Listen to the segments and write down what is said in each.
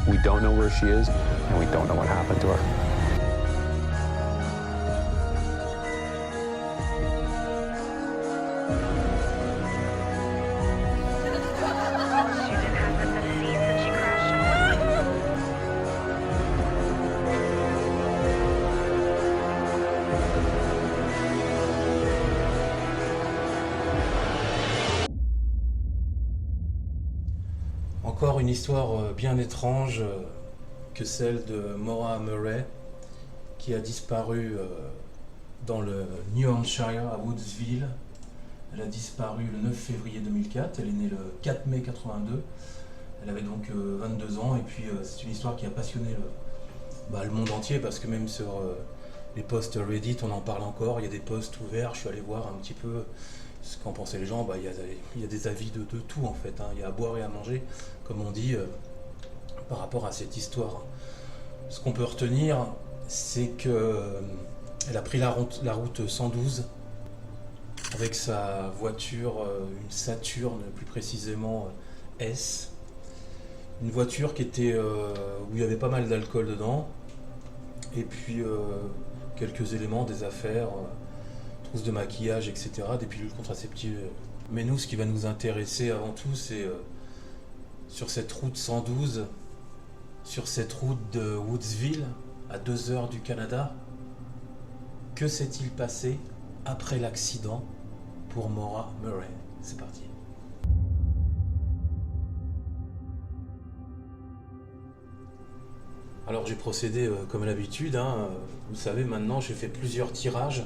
We don't know where she is, and we don't know what happened to her. Encore une histoire bien étrange que celle de Maura Murray, qui a disparu dans le New Hampshire, à Woodsville. Elle a disparu le 9 février 2004, elle est née le 4 mai 82. Elle avait donc 22 ans, et puis c'est une histoire qui a passionné le monde entier, parce que même sur les posts Reddit, on en parle encore, il y a des posts ouverts, je suis allé voir un petit peu ce qu'en pensaient les gens. Il y a des avis de tout en fait, hein. Il y a à boire et à manger, comme on dit, par rapport à cette histoire. Ce qu'on peut retenir, c'est qu'elle a pris la route 112 avec sa voiture, une Saturn plus précisément S, une voiture qui était où il y avait pas mal d'alcool dedans, et puis quelques éléments, des affaires, trousses de maquillage, etc., des pilules contraceptives. Mais nous, ce qui va nous intéresser avant tout, c'est sur cette route 112, sur cette route de Woodsville, à 2 heures du Canada. Que s'est-il passé après l'accident pour Maura Murray? C'est parti. Alors j'ai procédé comme à l'habitude, hein. Vous savez, maintenant j'ai fait plusieurs tirages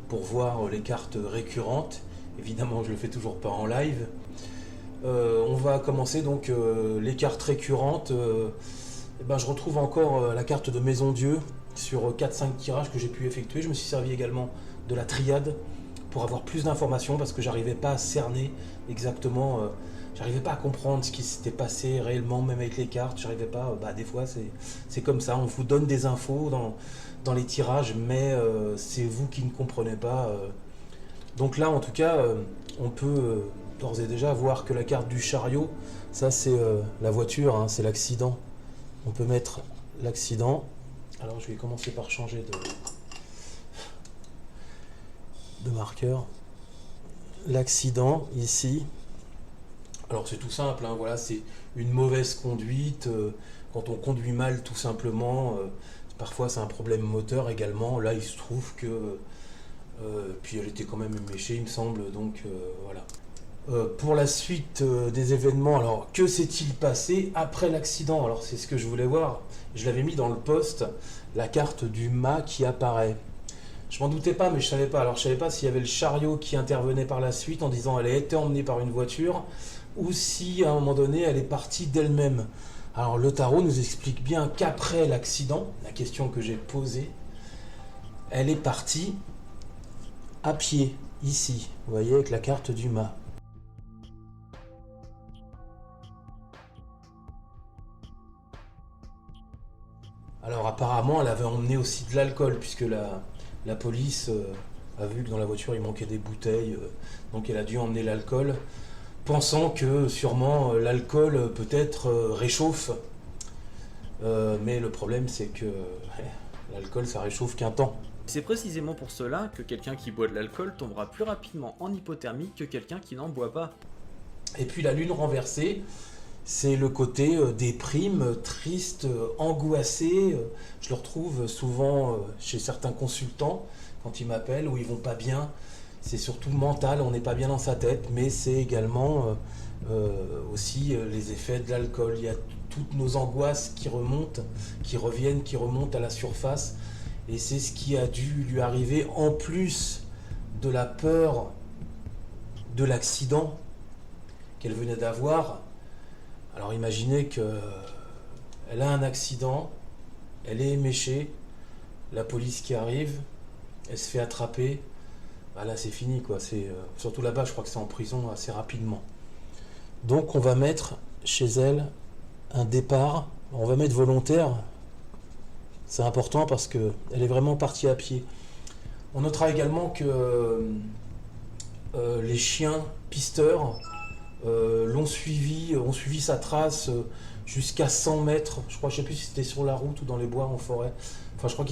pour voir les cartes récurrentes. Évidemment, je le fais toujours pas en live. On va commencer donc les cartes récurrentes. Je retrouve encore la carte de Maison Dieu sur 4-5 tirages que j'ai pu effectuer. Je me suis servi également de la triade pour avoir plus d'informations, parce que j'arrivais pas à cerner exactement, j'arrivais pas à comprendre ce qui s'était passé réellement, même avec les cartes. J'arrivais pas, des fois c'est comme ça, on vous donne des infos dans les tirages, mais c'est vous qui ne comprenez pas. Donc là, en tout cas, on peut d'ores et déjà voir que la carte du chariot, ça c'est la voiture, hein, c'est l'accident. On peut mettre l'accident. Alors je vais commencer par changer de marqueur. L'accident ici. Alors c'est tout simple, hein, voilà, c'est une mauvaise conduite. Quand on conduit mal, tout simplement, parfois c'est un problème moteur également. Là, il se trouve que puis elle était quand même éméchée, il me semble, donc voilà. Pour la suite des événements, alors que s'est-il passé après l'accident? Alors c'est ce que je voulais voir. Je l'avais mis dans le post, la carte du mât qui apparaît. Je m'en doutais pas, mais je savais pas. Alors je savais pas s'il y avait le chariot qui intervenait par la suite en disant elle a été emmenée par une voiture, ou si à un moment donné elle est partie d'elle-même. Alors le tarot nous explique bien qu'après l'accident, la question que j'ai posée, elle est partie à pied, ici, vous voyez, avec la carte du mât. Alors apparemment, elle avait emmené aussi de l'alcool, puisque la police a vu que dans la voiture il manquait des bouteilles, donc elle a dû emmener l'alcool, pensant que sûrement l'alcool peut-être réchauffe. Mais le problème, c'est que l'alcool, ça réchauffe qu'un temps. C'est précisément pour cela que quelqu'un qui boit de l'alcool tombera plus rapidement en hypothermie que quelqu'un qui n'en boit pas. Et puis la lune renversée, c'est le côté déprime, triste, angoissé. Je le retrouve souvent chez certains consultants quand ils m'appellent, où ils vont pas bien. C'est surtout mental, on n'est pas bien dans sa tête, mais c'est également aussi les effets de l'alcool. Il y a toutes nos angoisses qui remontent, qui reviennent, qui remontent à la surface. Et c'est ce qui a dû lui arriver, en plus de la peur de l'accident qu'elle venait d'avoir. Alors imaginez qu'elle a un accident, elle est éméchée, la police qui arrive, elle se fait attraper. Là c'est fini, quoi. Surtout là-bas, je crois que c'est en prison assez rapidement. Donc on va mettre chez elle un départ, on va mettre volontaire. C'est important parce qu'elle est vraiment partie à pied. On notera également que les chiens pisteurs ont suivi sa trace jusqu'à 100 mètres. Je sais plus si c'était sur la route ou dans les bois, en forêt. Enfin, je crois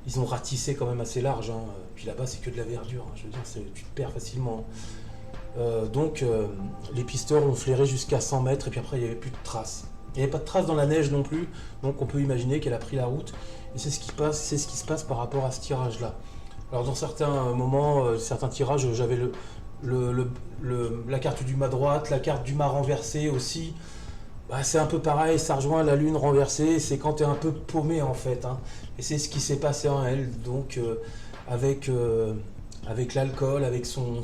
ils ont ratissé quand même assez large. Hein. Puis là-bas, c'est que de la verdure. Hein. Je veux dire, tu te perds facilement. Donc, les pisteurs ont flairé jusqu'à 100 mètres et puis après, il n'y avait plus de traces. Il n'y avait pas de traces dans la neige non plus. Donc, on peut imaginer qu'elle a pris la route. Et c'est ce qui se passe par rapport à ce tirage-là. Alors, dans certains moments, certains tirages, j'avais la carte du mât droite, la carte du mât renversé aussi. Bah, c'est un peu pareil, ça rejoint la lune renversée, c'est quand tu es un peu paumé en fait. Hein. Et c'est ce qui s'est passé en elle, donc avec l'alcool, avec son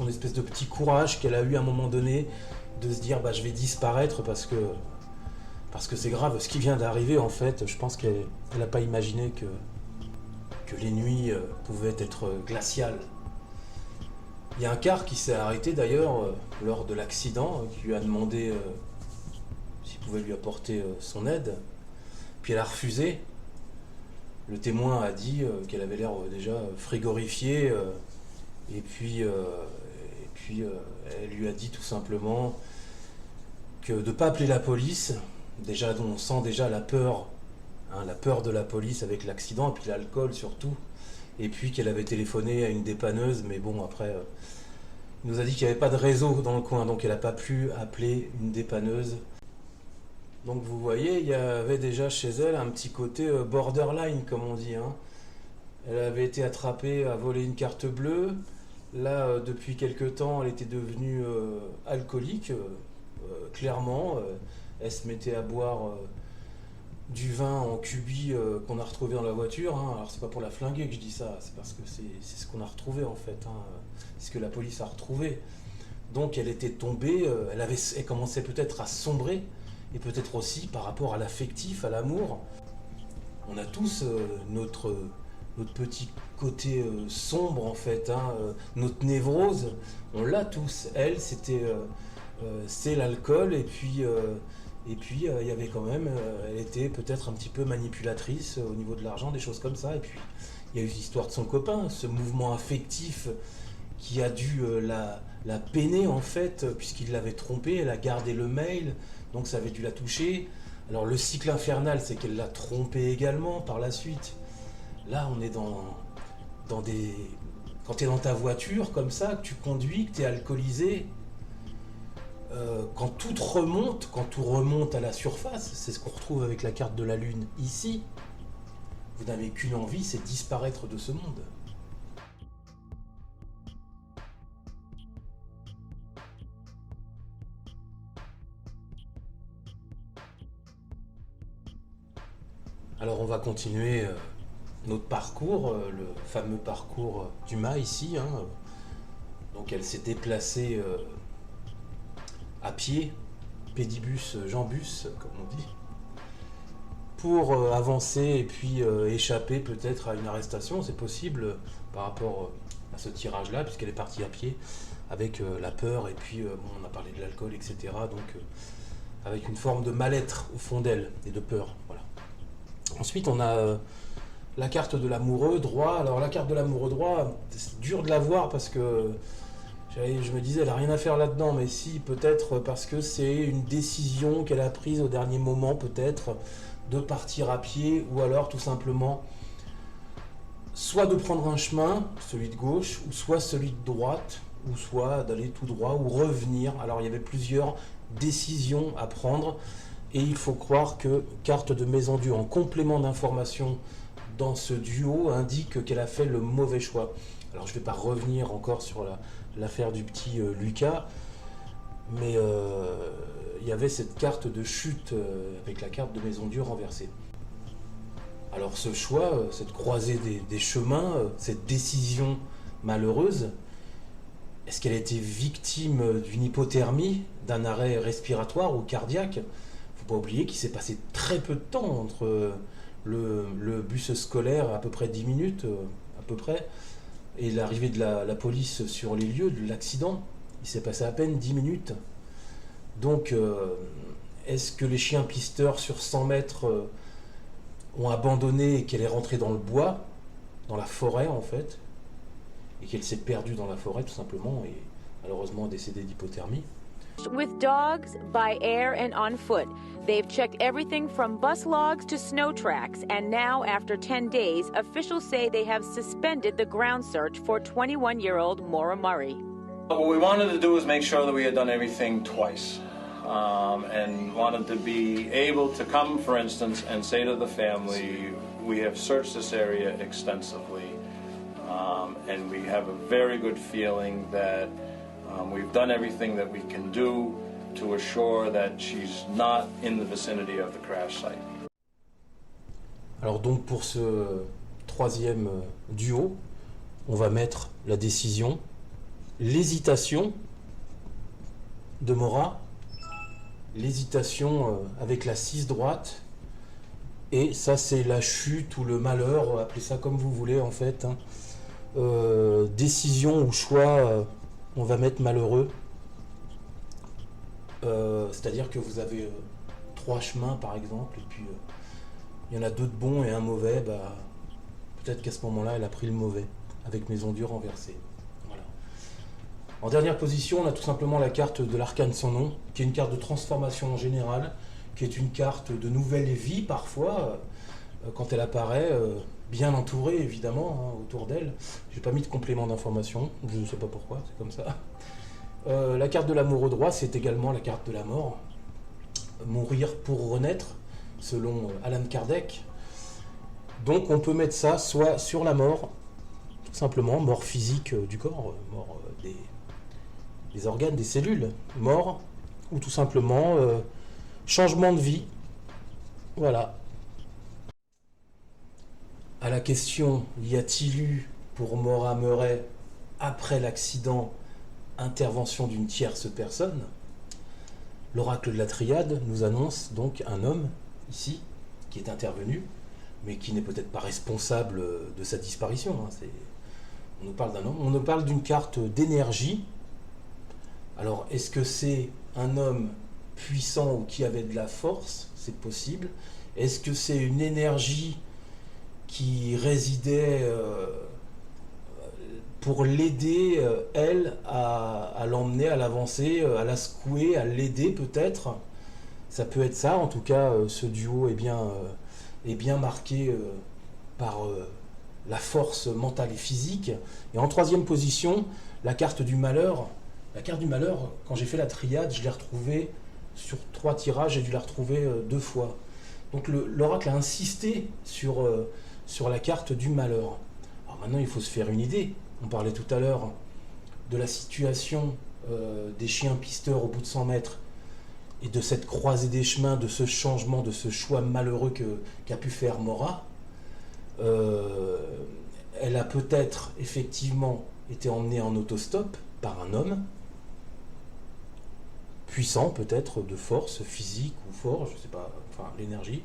espèce de petit courage qu'elle a eu à un moment donné, de se dire bah, je vais disparaître parce que c'est grave ce qui vient d'arriver en fait. Je pense qu'elle n'a pas imaginé que les nuits pouvaient être glaciales. Il y a un car qui s'est arrêté d'ailleurs lors de l'accident, qui lui a demandé s'il pouvait lui apporter son aide. Puis elle a refusé. Le témoin a dit qu'elle avait l'air déjà frigorifiée. Et puis elle lui a dit tout simplement que de ne pas appeler la police. Déjà, on sent déjà la peur de la police avec l'accident, et puis l'alcool surtout. Et puis qu'elle avait téléphoné à une dépanneuse, mais bon, après, il nous a dit qu'il n'y avait pas de réseau dans le coin, donc elle n'a pas pu appeler une dépanneuse. Donc vous voyez, il y avait déjà chez elle un petit côté borderline, comme on dit. Hein. Elle avait été attrapée à voler une carte bleue. Là, depuis quelque temps, elle était devenue alcoolique, clairement. Elle se mettait à boire du vin en cubi qu'on a retrouvé dans la voiture. Hein. Alors c'est pas pour la flinguer que je dis ça, c'est parce que c'est ce qu'on a retrouvé en fait. Hein. C'est ce que la police a retrouvé. Donc elle était tombée, elle commençait peut-être à sombrer, et peut-être aussi par rapport à l'affectif, à l'amour. On a tous notre petit côté sombre en fait, hein, notre névrose, on l'a tous. Elle, c'est l'alcool, et puis il y avait quand même, elle était peut-être un petit peu manipulatrice au niveau de l'argent, des choses comme ça. Et puis il y a eu l'histoire de son copain, ce mouvement affectif qui a dû la peiner en fait, puisqu'il l'avait trompée. Elle a gardé le mail, donc ça avait dû la toucher. Alors le cycle infernal, c'est qu'elle l'a trompé également par la suite. Là, on est dans des... Quand tu es dans ta voiture comme ça, que tu conduis, que tu es alcoolisé, quand tout remonte à la surface, c'est ce qu'on retrouve avec la carte de la Lune ici, vous n'avez qu'une envie, c'est disparaître de ce monde. Alors on va continuer notre parcours, le fameux parcours du mât ici. Hein. Donc elle s'est déplacée à pied, pédibus, jambus, comme on dit, pour avancer et puis échapper peut-être à une arrestation. C'est possible par rapport à ce tirage-là, puisqu'elle est partie à pied avec la peur, et puis bon, on a parlé de l'alcool, etc. Donc avec une forme de mal-être au fond d'elle et de peur. Voilà. Ensuite, on a la carte de l'amoureux droit. Alors la carte de l'amoureux droit, c'est dur de la voir parce que je me disais, elle n'a rien à faire là-dedans, mais si, peut-être parce que c'est une décision qu'elle a prise au dernier moment, peut-être, de partir à pied, ou alors tout simplement, soit de prendre un chemin, celui de gauche, ou soit celui de droite, ou soit d'aller tout droit, ou revenir. Alors il y avait plusieurs décisions à prendre, et il faut croire que carte de Maisondieu en complément d'information dans ce duo indique qu'elle a fait le mauvais choix. Alors je ne vais pas revenir encore sur l'affaire du petit Lucas, mais il y avait cette carte de chute avec la carte de Maisondieu renversée. Alors ce choix, cette croisée des chemins, cette décision malheureuse, est-ce qu'elle a été victime d'une hypothermie, d'un arrêt respiratoire ou cardiaque ? Il ne faut pas oublier qu'il s'est passé très peu de temps entre le bus scolaire, à peu près 10 minutes, à peu près, et l'arrivée de la police sur les lieux de l'accident. Il s'est passé à peine 10 minutes. Donc, est-ce que les chiens pisteurs sur 100 mètres ont abandonné et qu'elle est rentrée dans le bois, dans la forêt en fait, et qu'elle s'est perdue dans la forêt tout simplement, et malheureusement décédée d'hypothermie? With dogs, by air and on foot. They've checked everything from bus logs to snow tracks, and now, after 10 days, officials say they have suspended the ground search for 21-year-old Maura Murray. What we wanted to do was make sure that we had done everything twice, and wanted to be able to come, for instance, and say to the family, we have searched this area extensively, and we have a very good feeling that we've done everything that we can do to assure that she's not in the vicinity of the crash site. Alors donc pour ce troisième duo, on va mettre la décision, l'hésitation de Maura, l'hésitation avec la 6 droite, et ça c'est la chute ou le malheur, appelez ça comme vous voulez en fait, hein. Décision ou choix, on va mettre malheureux. C'est-à-dire que vous avez 3 chemins par exemple, et puis il y en a 2 de bons et un mauvais, bah, peut-être qu'à ce moment-là elle a pris le mauvais, avec maison dure renversée. Voilà. En dernière position, on a tout simplement la carte de l'arcane sans nom, qui est une carte de transformation en général, qui est une carte de nouvelle vie parfois, quand elle apparaît, bien entourée évidemment, hein, autour d'elle. J'ai pas mis de complément d'information, je ne sais pas pourquoi, c'est comme ça. La carte de l'amour au droit, c'est également la carte de la mort. Mourir pour renaître, selon Alan Kardec. Donc on peut mettre ça soit sur la mort, tout simplement, mort physique du corps, mort des organes, des cellules, mort, ou tout simplement changement de vie. Voilà. À la question, y a-t-il eu pour Maura Murray, après l'accident, intervention d'une tierce personne, l'oracle de la triade nous annonce donc un homme, ici, qui est intervenu, mais qui n'est peut-être pas responsable de sa disparition. Hein. On nous parle d'un homme, on nous parle d'une carte d'énergie. Alors, est-ce que c'est un homme puissant ou qui avait de la force? C'est possible. Est-ce que c'est une énergie qui résidait pour l'aider, elle, à l'emmener, à l'avancer, à la secouer, à l'aider peut-être? Ça peut être ça. En tout cas, ce duo est bien marqué par la force mentale et physique. Et en troisième position, la carte du malheur. La carte du malheur, quand j'ai fait la triade, je l'ai retrouvée sur 3 tirages, j'ai dû la retrouver 2 fois. Donc l'oracle a insisté sur la carte du malheur. Alors maintenant, il faut se faire une idée. On parlait tout à l'heure de la situation des chiens pisteurs au bout de 100 mètres et de cette croisée des chemins, de ce changement, de ce choix malheureux qu'a pu faire Maura. Elle a peut-être effectivement été emmenée en autostop par un homme puissant, peut-être de force physique ou fort, je sais pas, enfin l'énergie,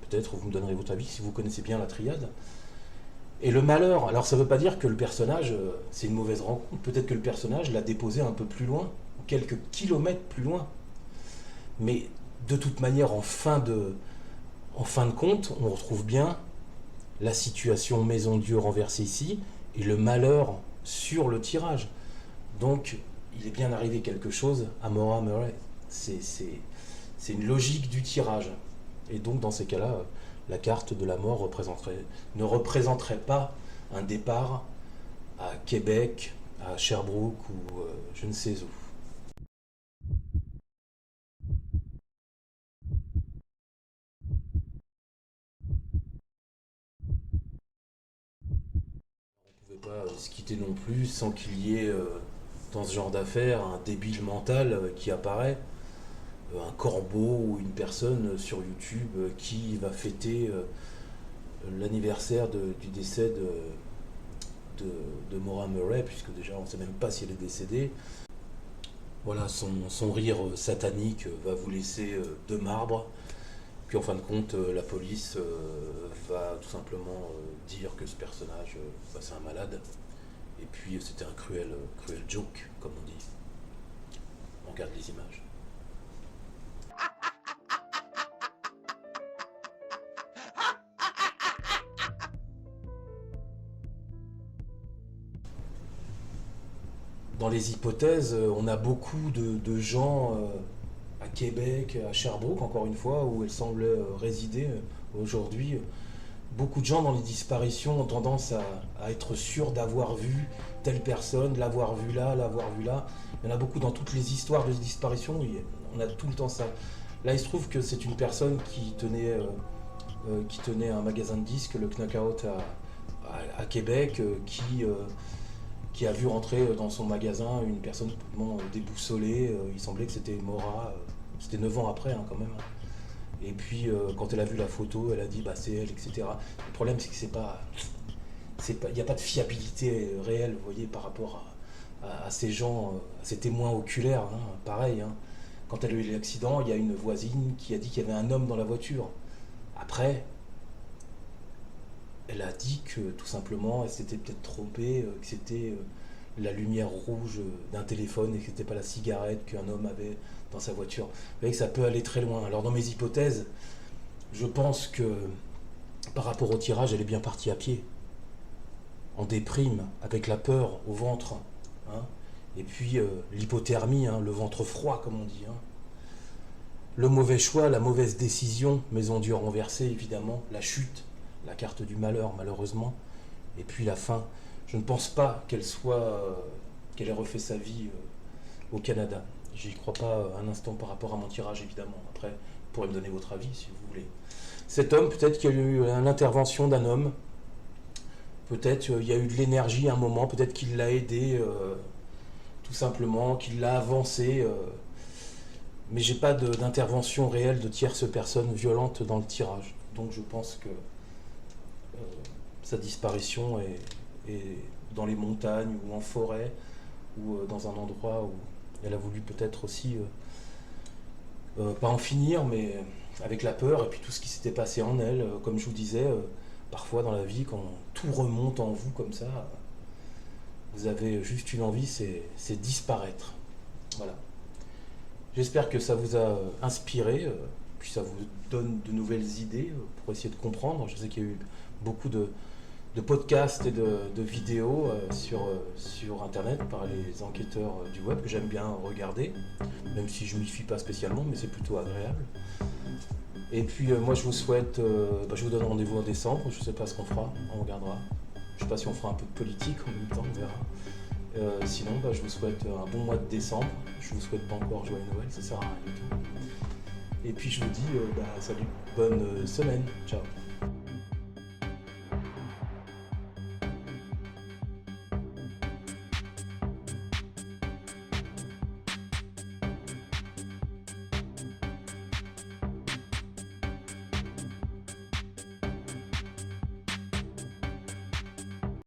peut-être vous me donnerez votre avis si vous connaissez bien la triade. Et le malheur, alors ça ne veut pas dire que le personnage, c'est une mauvaise rencontre, peut-être que le personnage l'a déposé un peu plus loin, quelques kilomètres plus loin. Mais de toute manière, en fin de compte, on retrouve bien la situation Maison Dieu renversée ici, et le malheur sur le tirage. Donc, il est bien arrivé quelque chose à Maura Murray. C'est une logique du tirage. Et donc, dans ces cas-là, la carte de la mort ne représenterait pas un départ à Québec, à Sherbrooke ou je ne sais où. On ne pouvait pas se quitter non plus sans qu'il y ait dans ce genre d'affaires un débile mental qui apparaît, un corbeau ou une personne sur YouTube qui va fêter l'anniversaire du décès de Maura Murray, puisque déjà on ne sait même pas si elle est décédée. Voilà, son rire satanique va vous laisser de marbre. Puis en fin de compte, la police va tout simplement dire que ce personnage, c'est un malade. Et puis c'était un cruel joke, comme on dit. On regarde les images. dans les hypothèses, on a beaucoup de gens à Québec, à Sherbrooke, encore une fois, où elle semblait résider aujourd'hui. Beaucoup de gens dans les disparitions ont tendance à être sûrs d'avoir vu telle personne, l'avoir vu là, l'avoir vu là. Il y en a beaucoup dans toutes les histoires de disparition, on a tout le temps ça. Là, il se trouve que c'est une personne qui tenait un magasin de disques, le Knockout à Québec, qui a vu rentrer dans son magasin une personne complètement déboussolée. Il semblait que c'était Maura, c'était 9 ans après quand même. Et puis quand elle a vu la photo, elle a dit bah c'est elle, etc. Le problème c'est que il n'y a pas de fiabilité réelle, vous voyez, par rapport à ces gens, à ces témoins oculaires, pareil. Quand elle a eu l'accident, il y a une voisine qui a dit qu'il y avait un homme dans la voiture. Après, elle a dit que tout simplement, elle s'était peut-être trompée, que c'était la lumière rouge d'un téléphone et que c'était pas la cigarette qu'un homme avait dans sa voiture. Vous voyez que ça peut aller très loin. Alors dans mes hypothèses, je pense que par rapport au tirage, elle est bien partie à pied, en déprime, avec la peur au ventre, et puis l'hypothermie, le ventre froid comme on dit. Le mauvais choix, la mauvaise décision, maison dure renversée évidemment, la chute, la carte du malheur malheureusement, et puis la fin. Je ne pense pas qu'elle ait refait sa vie au Canada. J'y crois pas un instant par rapport à mon tirage évidemment. Après, vous pourrez me donner votre avis si vous voulez. Cet homme, peut-être qu'il y a eu l'intervention d'un homme, peut-être il y a eu de l'énergie à un moment, peut-être qu'il l'a aidé tout simplement, qu'il l'a avancé. Mais j'ai pas d'intervention réelle de tierce personne violente dans le tirage. Donc je pense que sa disparition est dans les montagnes ou en forêt ou dans un endroit où elle a voulu peut-être aussi pas en finir, mais avec la peur et puis tout ce qui s'était passé en elle. Comme je vous disais, parfois dans la vie, quand tout remonte en vous comme ça, vous avez juste une envie, c'est disparaître. Voilà. J'espère que ça vous a inspiré, puis ça vous donne de nouvelles idées pour essayer de comprendre. Je sais qu'il y a eu beaucoup de podcasts et de vidéos sur Internet par les enquêteurs du web que j'aime bien regarder, même si je ne m'y fie pas spécialement, mais c'est plutôt agréable. Et puis moi je vous souhaite, je vous donne rendez-vous en décembre, je ne sais pas ce qu'on fera, on regardera. Je ne sais pas si on fera un peu de politique en même temps, on verra. Sinon, je vous souhaite un bon mois de décembre. Je vous souhaite pas encore joyeux Noël, ça sert à rien du tout. Et puis je vous dis salut, bonne semaine, ciao.